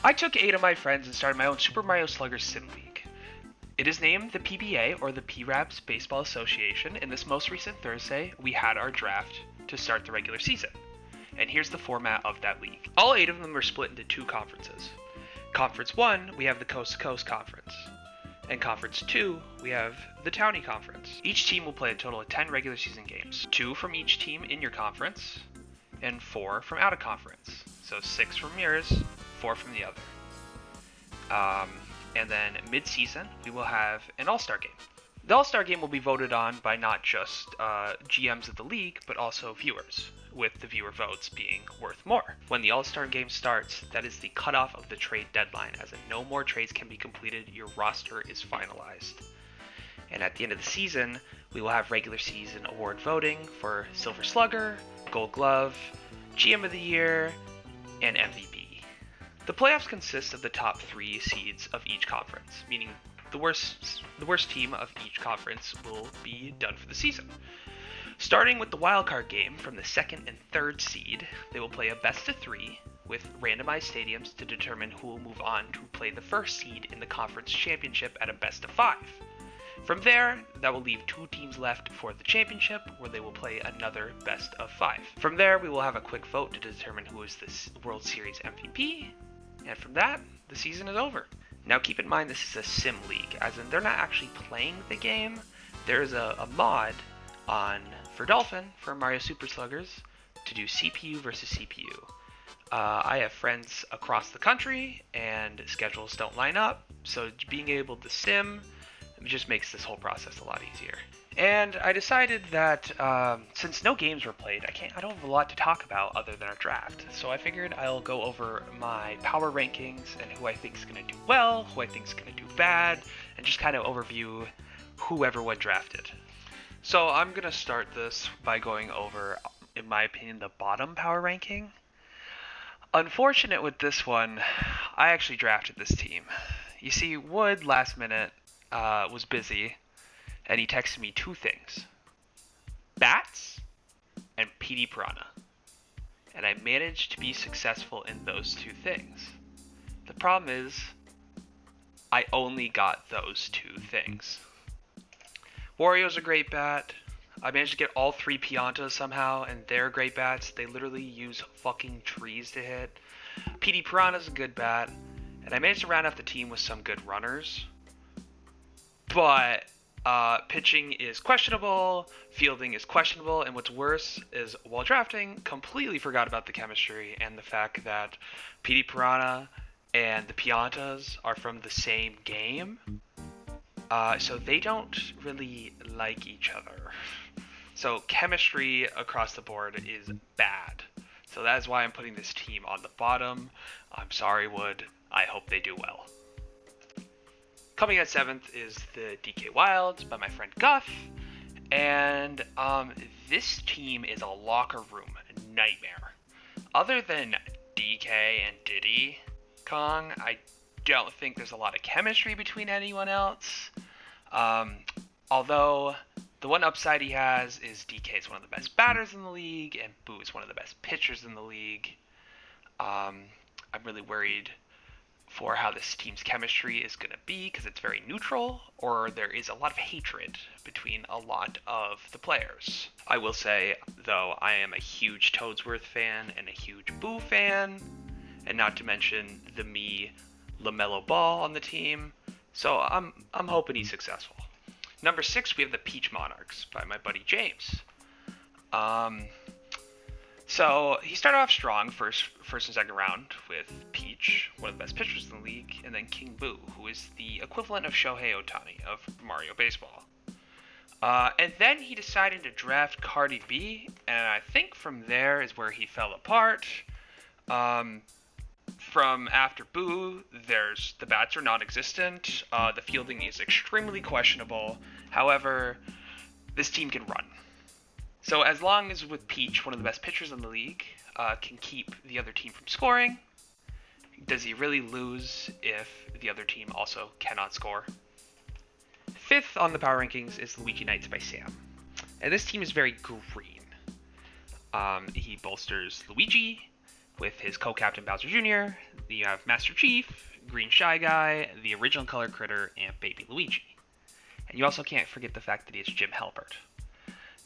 I took 8 of my friends and started my own Super Mario Sluggers Sim League. It is named the PBA, or the P-Raps Baseball Association, and this most recent Thursday, we had our draft to start the regular season. And here's the format of that league. All 8 of them are split into 2 conferences. Conference 1, we have the Coast to Coast Conference. And Conference 2, we have the Townie Conference. Each team will play a total of 10 regular season games. 2 from each team in your conference, and 4 from out of conference. So 6 from yours, 4 from the other. And then mid-season, we will have an All-Star game. The All-Star game will be voted on by not just GMs of the league, but also viewers, with the viewer votes being worth more. When the All-Star game starts, that is the cutoff of the trade deadline, as in no more trades can be completed, your roster is finalized. And at the end of the season, we will have regular season award voting for Silver Slugger, Gold Glove, GM of the Year, and MVP. The playoffs consist of the top 3 seeds of each conference, meaning the worst team of each conference will be done for the season. Starting with the wildcard game from the 2nd and 3rd seed, they will play a best of 3 with randomized stadiums to determine who will move on to play the 1st seed in the conference championship at a best of 5. From there, that will leave 2 teams left for the championship, where they will play another best of 5. From there, we will have a quick vote to determine who is the World Series MVP, and from that, the season is over. Now keep in mind this is a sim league, as in they're not actually playing the game. There is a mod for Dolphin, for Mario Super Sluggers, to do CPU versus CPU. I have friends across the country, and schedules don't line up, so being able to sim just makes this whole process a lot easier. And I decided that since no games were played, I don't have a lot to talk about other than our draft. So I figured I'll go over my power rankings and who I think is going to do well, who I think is going to do bad, and just kind of overview who everyone drafted. So I'm going to start this by going over, in my opinion, the bottom power ranking. Unfortunate with this one, I actually drafted this team. You see, Wood last minute was busy, and he texted me 2 things: bats and PD Piranha. And I managed to be successful in those 2 things. The problem is, I only got those 2 things. Wario's a great bat. I managed to get all 3 Piantas somehow, and they're great bats. They literally use fucking trees to hit. PD Piranha's a good bat, and I managed to round out the team with some good runners. But pitching is questionable, fielding is questionable, and what's worse is, while drafting, completely forgot about the chemistry and the fact that PD Piranha and the Piantas are from the same game. So they don't really like each other. So chemistry across the board is bad. So that is why I'm putting this team on the bottom. I'm sorry, Wood. I hope they do well. Coming at 7th is the DK Wilds by my friend Guff. And this team is a locker room nightmare. Other than DK and Diddy Kong, I don't think there's a lot of chemistry between anyone else. Although the one upside he has is DK is one of the best batters in the league, and Boo is one of the best pitchers in the league. I'm really worried for how this team's chemistry is going to be, because it's very neutral, or there is a lot of hatred between a lot of the players. I will say, though, I am a huge Toadsworth fan and a huge Boo fan, and not to mention the LaMelo Ball on the team, so I'm hoping he's successful. Number 6, we have the Peach Monarchs by my buddy James. So he started off strong first and second round with Peach, one of the best pitchers in the league, and then King Boo, who is the equivalent of Shohei Ohtani of Mario Baseball. And then he decided to draft Cardi B, and I think from there is where he fell apart. From after Boo, the bats are non-existent. The fielding is extremely questionable. However, this team can run. So as long as with Peach, one of the best pitchers in the league, can keep the other team from scoring, does he really lose if the other team also cannot score? 5th on the power rankings is Luigi Knights by Sam. And this team is very green. He bolsters Luigi, with his co-captain Bowser Jr., you have Master Chief, Green Shy Guy, the original Color Critter, and Baby Luigi. And you also can't forget the fact that he is Jim Halpert.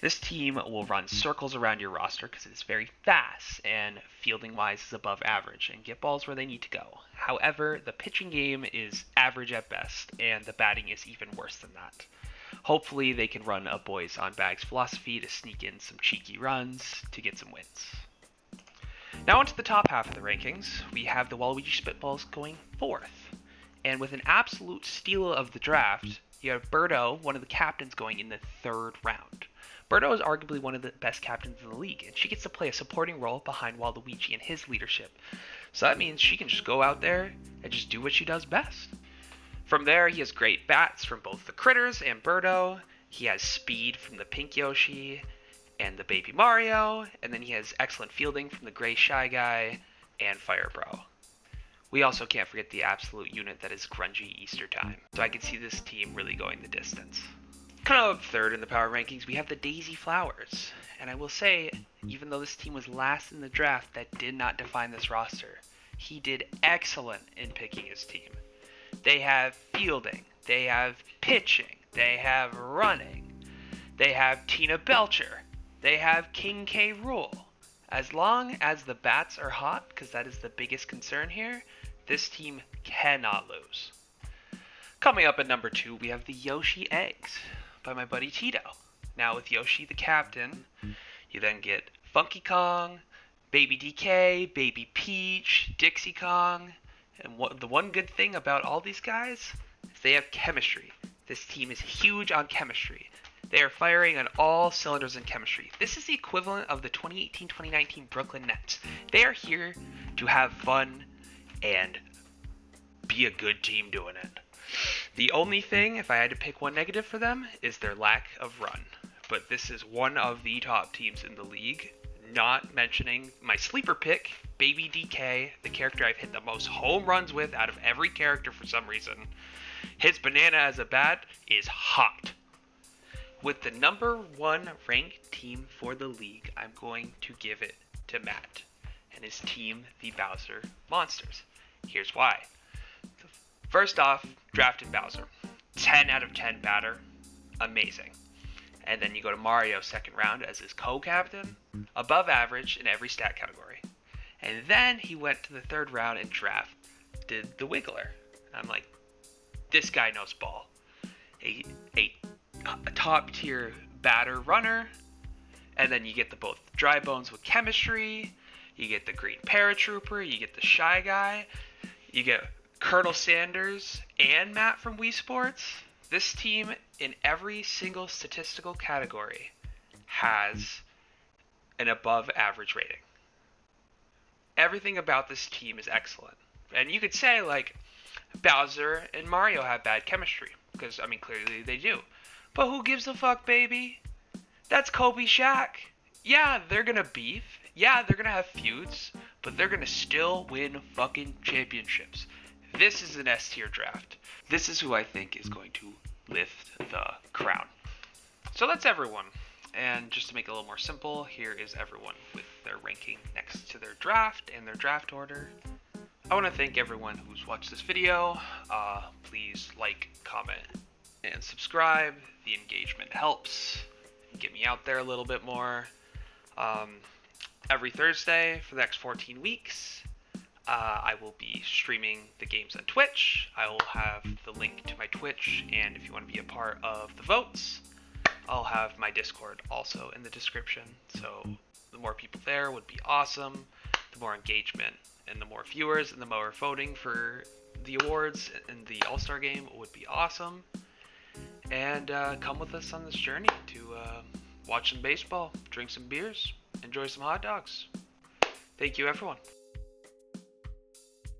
This team will run circles around your roster because it is very fast and fielding-wise is above average and get balls where they need to go. However, the pitching game is average at best and the batting is even worse than that. Hopefully they can run a boys on bags philosophy to sneak in some cheeky runs to get some wins. Now onto the top half of the rankings, we have the Waluigi Spitballs going 4th. And with an absolute steal of the draft, you have Birdo, one of the captains, going in the 3rd round. Birdo is arguably one of the best captains in the league, and she gets to play a supporting role behind Waluigi and his leadership. So that means she can just go out there and just do what she does best. From there, he has great bats from both the Critters and Birdo. He has speed from the Pink Yoshi and the Baby Mario, and then he has excellent fielding from the Gray Shy Guy and Fire Bro. We also can't forget the absolute unit that is Grungy Easter Time. So I can see this team really going the distance. Coming up 3rd in the power rankings, we have the Daisy Flowers. And I will say, even though this team was last in the draft, that did not define this roster. He did excellent in picking his team. They have fielding, they have pitching, they have running, they have Tina Belcher, they have King K. Rool. As long as the bats are hot, because that is the biggest concern here, this team cannot lose. Coming up at number 2, we have the Yoshi Eggs by my buddy Tito. Now with Yoshi the captain, you then get Funky Kong, Baby DK, Baby Peach, Dixie Kong, and the one good thing about all these guys is they have chemistry. This team is huge on chemistry. They are firing on all cylinders in chemistry. This is the equivalent of the 2018-2019 Brooklyn Nets. They are here to have fun and be a good team doing it. The only thing, if I had to pick one negative for them, is their lack of run. But this is one of the top teams in the league. Not mentioning my sleeper pick, Baby DK, the character I've hit the most home runs with out of every character for some reason. His banana as a bat is hot. With the number 1 ranked team for the league, I'm going to give it to Matt and his team, the Bowser Monsters. Here's why. First off, drafted Bowser. 10 out of 10 batter. Amazing. And then you go to Mario 2nd round as his co-captain. Above average in every stat category. And then he went to the 3rd round and drafted the Wiggler. I'm like, this guy knows ball. A top tier batter runner. And then you get the both dry bones with chemistry. You get the green paratrooper. You get the shy guy. You get Colonel Sanders and Matt from Wii Sports. This team in every single statistical category has an above average rating. Everything about this team is excellent. And you could say, like, Bowser and Mario have bad chemistry. Because, I mean, clearly they do. But who gives a fuck, baby? That's Kobe Shaq. Yeah, they're gonna beef. Yeah, they're gonna have feuds. But they're gonna still win fucking championships. This is an S-tier draft. This is who I think is going to lift the crown. So that's everyone. And just to make it a little more simple, here is everyone with their ranking next to their draft and their draft order. I want to thank everyone who's watched this video. Please like, comment, and subscribe. The engagement helps get me out there a little bit more. Every Thursday for the next 14 weeks, I will be streaming the games on Twitch. I will have the link to my Twitch, and if you want to be a part of the votes, I'll have my Discord also in the description. So the more people there would be awesome. The more engagement and the more viewers and the more voting for the awards and the All-Star game would be awesome. And come with us on this journey to watch some baseball, drink some beers, enjoy some hot dogs. Thank you, everyone.